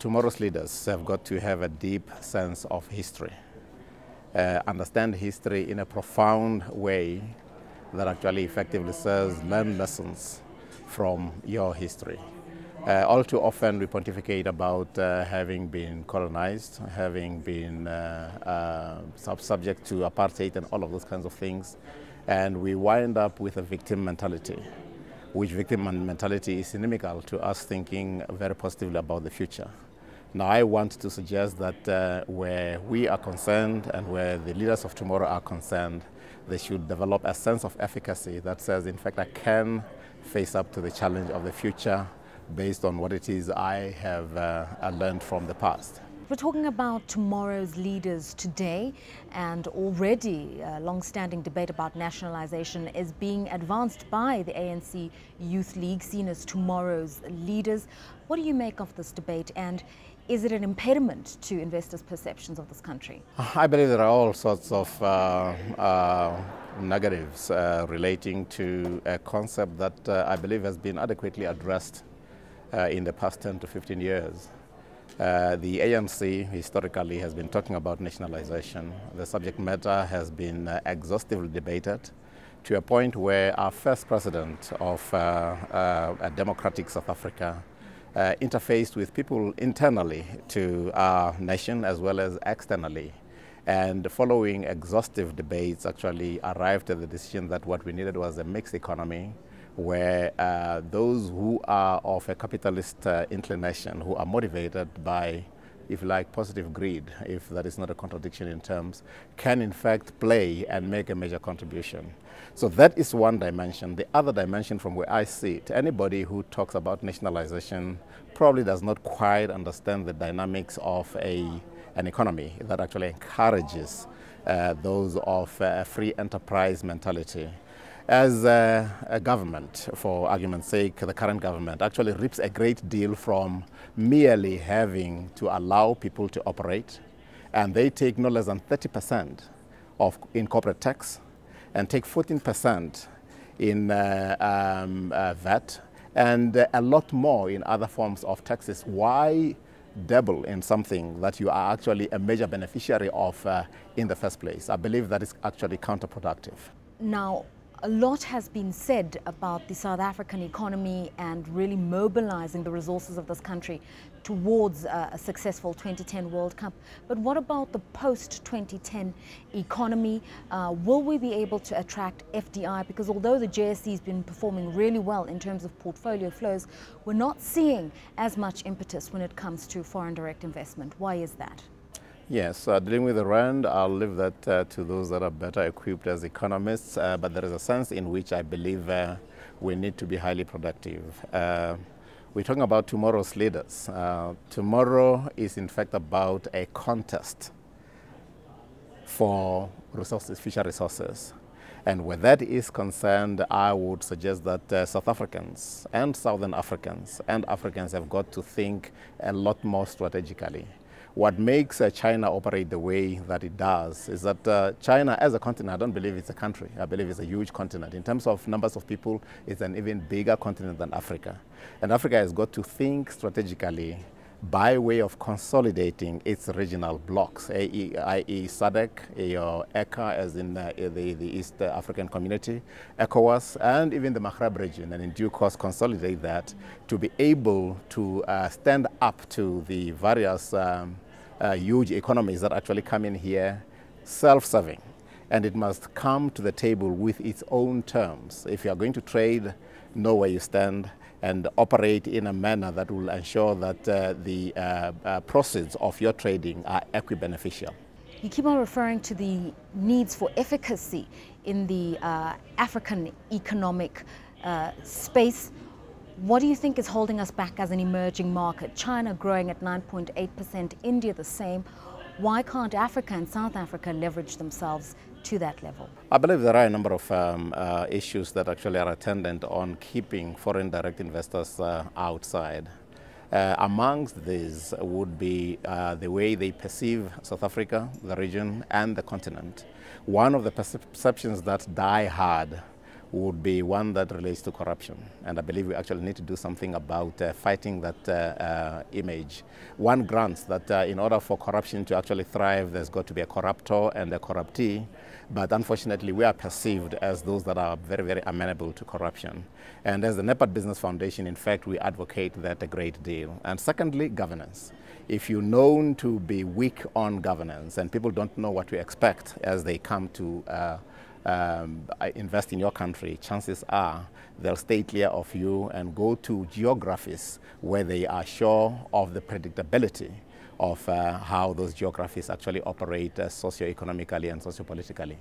Tomorrow's leaders have got to have a deep sense of history, understand history in a profound way that actually effectively says learn lessons from your history. All too often we pontificate about having been colonized, having been subject to apartheid and all of those kinds of things, and we wind up with a victim mentality, which victim mentality is inimical to us thinking very positively about the future. Now, I want to suggest that where we are concerned and where the leaders of tomorrow are concerned, they should develop a sense of efficacy that says, in fact, I can face up to the challenge of the future based on what it is I have learned from the past. We're talking about tomorrow's leaders today, and already a long-standing debate about nationalisation is being advanced by the ANC Youth League, seen as tomorrow's leaders. What do you make of this debate, and is it an impediment to investors' perceptions of this country? I believe there are all sorts of negatives relating to a concept that I believe has been adequately addressed in the past 10 to 15 years. The ANC historically has been talking about nationalisation. The subject matter has been exhaustively debated to a point where our first president of a democratic South Africa interfaced with people internally to our nation as well as externally. And following exhaustive debates, actually arrived at the decision that what we needed was a mixed economy, where those who are of a capitalist inclination, who are motivated by, if you like, positive greed, if that is not a contradiction in terms, can in fact play and make a major contribution. So that is one dimension. The other dimension from where I see it, anybody who talks about nationalisation probably does not quite understand the dynamics of an economy that actually encourages those of a free enterprise mentality. As a government, for argument's sake, the current government actually reaps a great deal from merely having to allow people to operate, and they take no less than 30% in corporate tax and take 14% in VAT and a lot more in other forms of taxes. Why dabble in something that you are actually a major beneficiary of in the first place? I believe that is actually counterproductive. Now, a lot has been said about the South African economy and really mobilizing the resources of this country towards a successful 2010 World Cup. But what about the post-2010 economy? Will we be able to attract FDI? Because although the JSE has been performing really well in terms of portfolio flows, we're not seeing as much impetus when it comes to foreign direct investment. Why is that? Yes, dealing with the rand, I'll leave that to those that are better equipped as economists, but there is a sense in which I believe we need to be highly productive. We're talking about tomorrow's leaders. Tomorrow is in fact about a contest for resources, future resources. And where that is concerned, I would suggest that South Africans and Southern Africans and Africans have got to think a lot more strategically. What makes China operate the way that it does is that China as a continent, I don't believe it's a country, I believe it's a huge continent. In terms of numbers of people, it's an even bigger continent than Africa. And Africa has got to think strategically by way of consolidating its regional blocks, i.e. SADC, ECA as in the East African Community, ECOWAS, and even the Maghreb region, and in due course consolidate that to be able to stand up to the various huge economies that actually come in here self-serving. And it must come to the table with its own terms. If you are going to trade, know where you stand and operate in a manner that will ensure that the proceeds of your trading are equi-beneficial. You keep on referring to the needs for efficacy in the African economic space. What do you think is holding us back as an emerging market? China growing at 9.8%, India the same. Why can't Africa and South Africa leverage themselves to that level? I believe there are a number of issues that actually are attendant on keeping foreign direct investors outside. Amongst these would be the way they perceive South Africa, the region, and the continent. One of the perceptions that die hard would be one that relates to corruption. And I believe we actually need to do something about fighting that image. One grants that in order for corruption to actually thrive, there's got to be a corruptor and a corruptee. But unfortunately, we are perceived as those that are very, very amenable to corruption. And as the NEPAD Business Foundation, in fact, we advocate that a great deal. And secondly, governance. If you're known to be weak on governance and people don't know what to expect as they come to invest in your country, chances are they'll stay clear of you and go to geographies where they are sure of the predictability of how those geographies actually operate socio-economically and socio-politically.